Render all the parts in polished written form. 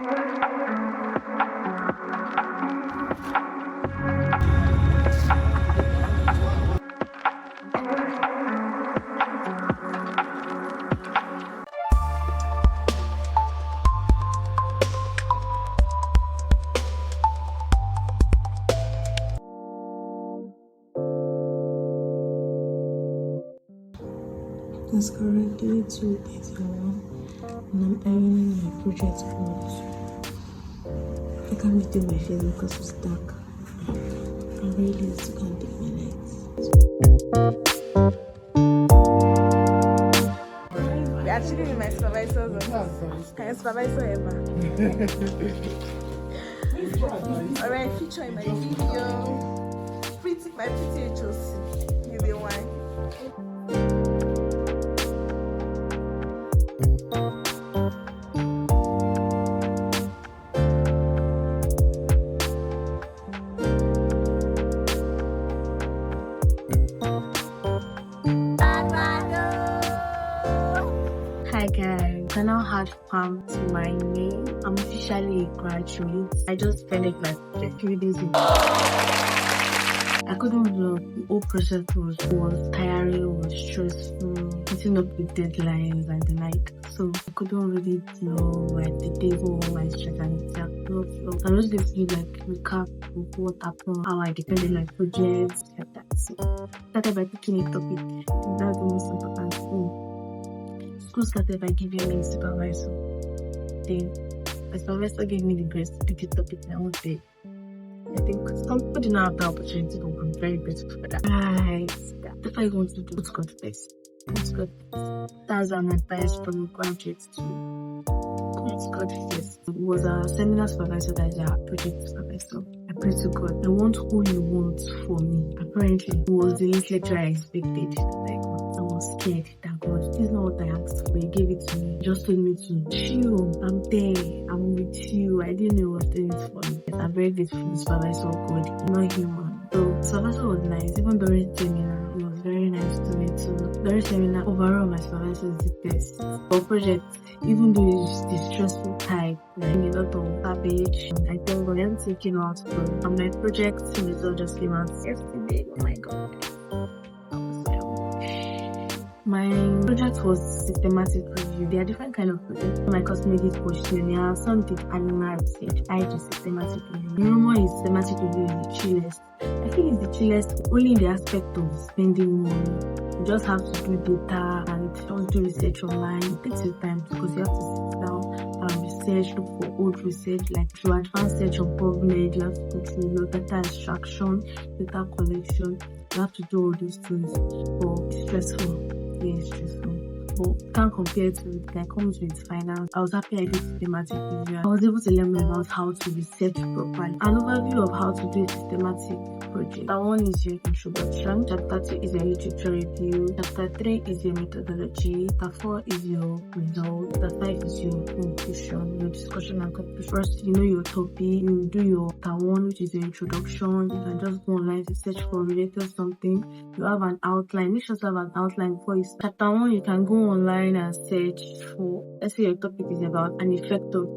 It's currently 2:81 and I'm ironing my project clothes. I can't be doing my face because it's dark. I'm very lazy to go and take my lights. We're actually in my supervisor's office. Can your supervisor ever? Alright, feature in my video. My pretty HOC. You the one. Hi guys, I now have come to my name. I'm officially a graduate. I just finished like a few days ago. I couldn't believe the whole process was tiring, was stressful, meeting up with deadlines and the like. So I couldn't really know like the day for my stress and stuff. So I'm just going to do like recap of what happened, how I defended my projects, like that. So started by picking a topic. That's the most important thing. School started by giving me a supervisor. Then my supervisor gave me the grace to pick a topic I wanted. I think some people did not have the opportunity, but I'm very grateful for that. Right. If I want to do postgrad first. Postgrad first. That's an advice from graduates to postgrad first. It was a seminar supervisor that is a project supervisor. I pray to God, I want who you want for me. Apparently, it was the least lecture I expected. Like, I was scared that God, this is not what I asked for. He gave it to me. He just told me to chill. I'm there. I'm with you. I didn't know what doing it for me. I'm very grateful to the supervisor God. He's not human. So the supervisor was nice. Even during seminar, he was very nice to me too. During seminar, overall my supervisor is the best. For project, even though it's the stressful type, like a lot of garbage, I thank God everything came out good. And my project result just came out yesterday. Oh my God. My project was systematic review. There are different kind of projects. My course made it questionnaire, some did animal research. I did systematic review. Normally, systematic review is the chillest. I feel it's the chillest only in the aspect of spending money. You just have to do data and don't do research online. It takes your time because you have to sit down and research, look for old research, like through advanced search on PubMed. You have to go through your data extraction, data collection. You have to do all these things. But it's stressful. It's stressful, but can't compare to it that comes with finance. I was happy I did systematic review. I was able to learn more about how to research properly. An overview of how to do a systematic project. Chapter 1 is your introduction. Chapter 2 is your literature review. Chapter 3 is your methodology. Chapter 4 is your result. Chapter 5 is your conclusion, your discussion and conclusion. First, you know your topic. You do your chapter 1, which is your introduction. You can just go online to search for related something. You have an outline. Make sure to have an outline before you start. Chapter 1, you can go online and search for, let's say your topic is about an effect of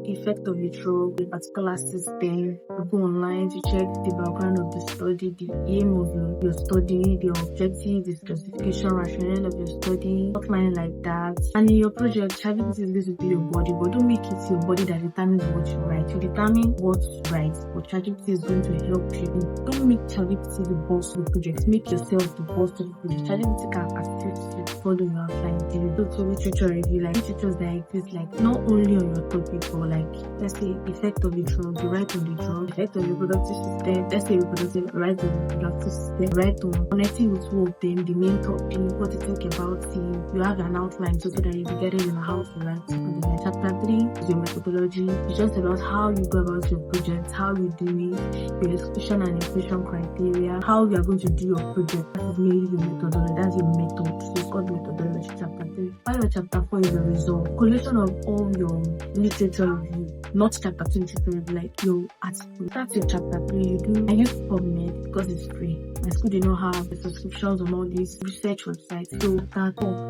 a drug, a particular system. You go online to check the background of the study, the aim of your study, the objective, the specification, rationale of your study, outline like that. And in your project, ChatGPT is going to be your body, but don't make it your body that determines what you write. You determine what to write, but ChatGPT is going to help you. Don't make ChatGPT the boss of the project. Make yourself the boss of the project. ChatGPT can assist you follow your outline. So literature review, like literatures that exist, like not only on your topic, but like let's say effect of the drug, you write on the drug, effect of the reproductive system, let's say reproductive, write on the reproductive system, write on connecting with two of them, the main topic, what to think about it. You have an outline so that you be getting in how to write on the chapter 3 is your methodology. It's just about how you go about your project, how you do it, your exclusion and inclusion criteria, how you are going to do your project. That is mainly your methodology, that's your method. So it's called methodology chapter 3. While your chapter 4 is a result, collection of all your literature review, not chapter 2 literature review, like your article. That's your chapter 3. I use PubMed. because it's free. My school did not have the subscriptions on all these research websites. So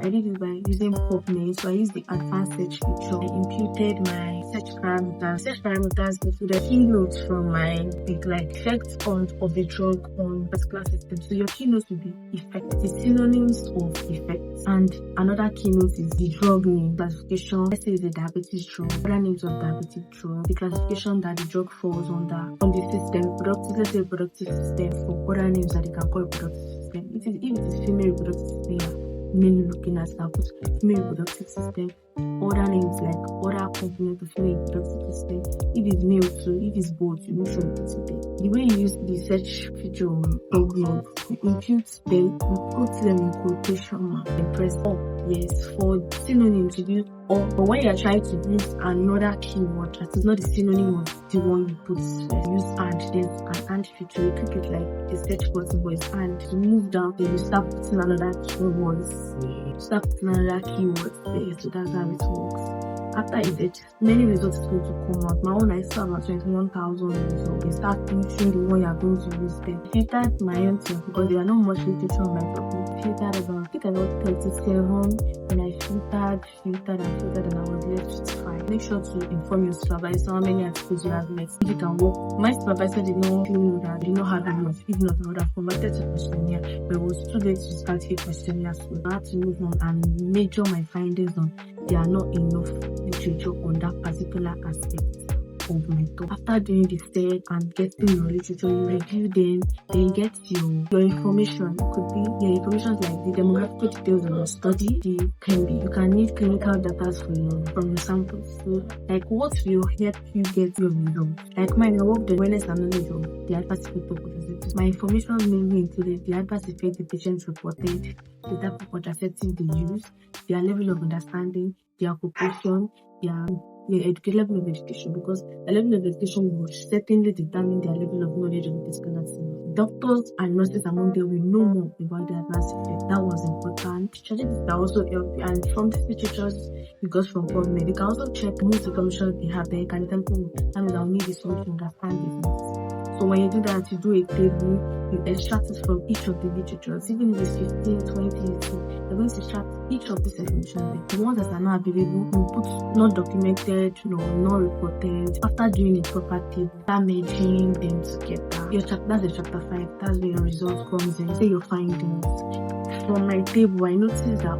I did it by using PubMed. So I used the advanced search feature. I imputed my search parameters. Search parameters included keynotes from my effects of the drug on particular system. So your keynotes will be effects, the synonyms of effects, and another keynote is the drug name classification. Let's say it's a diabetes drug, other names of diabetic drug, the classification that the drug falls under on the system, let's say reproductive system, for other names that they can call reproductive system. If it is female reproductive system, mainly looking at female reproductive system, other names like other components of female reproductive system. If it's male too, if it's both, you make sure you put it there. The way you use the search feature on PubMed, you impute them, you put them in quotation mark and press up. Yes, for synonyms you use or. But when you are trying to use another keyword that is not the synonym of the one you put, use and. There's an and feature. You click it like the search button, but it's and. You move down, then you start putting another keywords. There. So that's how it works. After it, many results is going to come out. My own, I saw about 21,000 results. They start filtering the one you are going to use them. Filtered my own thing because there are not much literature on my topic. Filtered about 37, and I filtered, and I was left with 5. Make sure to inform your supervisor how many articles you have left. If you can work. My supervisor did not know that I did not have enough. If not, I would have converted to questionnaire. But it was too late to start a questionnaire, so I had to move on and measure my findings on there are not enough literature on that particular aspect of my talk. After doing the search and getting your literature, you review them, then get your information. It could be your information like the demographic details of your study. You can need clinical data from your samples. So like what will help you get your results? Like mine, I worked the awareness and knowledge of the adverse effect of contraceptives. My information mainly included the adverse effect the patients reported, the type of contraceptive they use, their level of understanding, their occupation, their level of education, because the level of education will certainly determine their level of knowledge of the particular thing. Doctors and nurses among them will know more about the adverse effect. That was important. Strategies that also help you, and from these literatures you got from PubMed, you can also check most information they have there. You can tell them, that means I'll need this one to understand this. So when you do that, you do a table, you extract it from each of the literatures. Even if it's 15, 20, 18, you're going to extract each of these information. The ones that are not available, you put not documented, not reported. After doing a proper table, start merging them together. That's the chapter 5. That's where your result comes in. Say your findings. From my table, I noticed that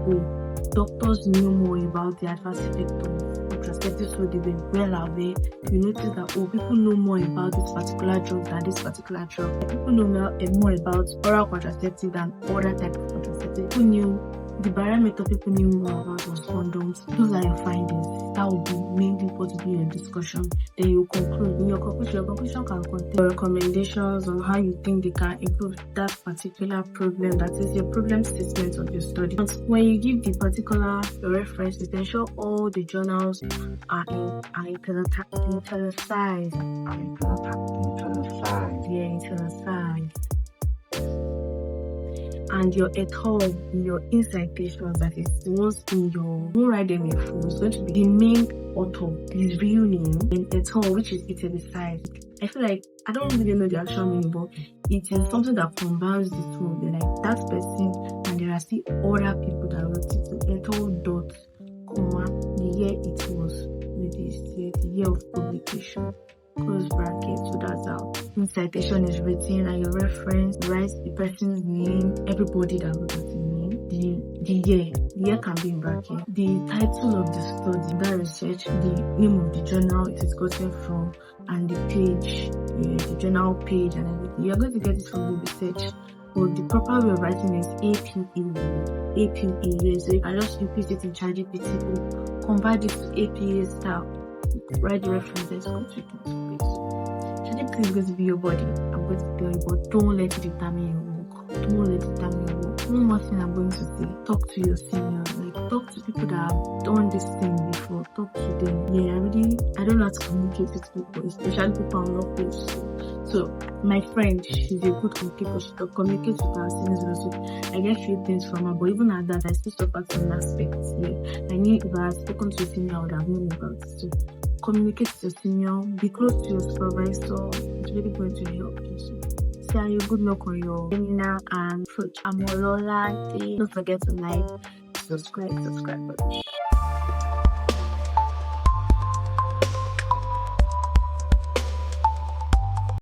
doctors knew more about the adverse effect of contraceptives, so they were well aware. You notice that people know more about this particular drug than this particular drug. People know more about oral contraceptive than other types of contraceptive. People knew the parameter people knew more about was condoms. Those are your findings. That will be mainly what will be your discussion. Then you conclude. In your conclusion can contain your recommendations on how you think they can improve that particular problem. That is your problem statement of your study. And when you give the particular references, ensure all the journals are italicized. And your et al, your incitations, that is the ones in your, don't write them in full. It's going to be the main author, his real name, and et al, which is italicized. I feel like I don't really know the actual meaning, but it is something that combines the two. They're like that person, and there are still other people that wrote it. So et al dot comma the year it was released, the year of publication. Close bracket, so that's how citation is written, and your reference writes the person's name, everybody that wrote the name, the year can be in bracket, the title of the study, that research, the name of the journal it is gotten from, and the page, the journal page, and everything. You're going to get it from the research. But the proper way of writing is APA. So you can just repeat it in ChatGPT, convert it to APA style. Write the references, go to it. ChatGPT is going to be your body. I'm going to tell you, but don't let it determine your work. One more thing I'm going to say: talk to your seniors. Like, talk to people that have done this thing before. Talk to them. I don't know how to communicate with people, especially people I'm not close to. So my friend, she's a good communicator. She can communicate with her seniors also. I get few things from her, but even at that, I still suffer some aspects. I knew if I had spoken to a senior, I would have known about it. So communicate to your senior, be close to your supervisor. It's really going to help you. So wishing you good luck on your seminar and such. I'm Olola. Don't forget to like, subscribe.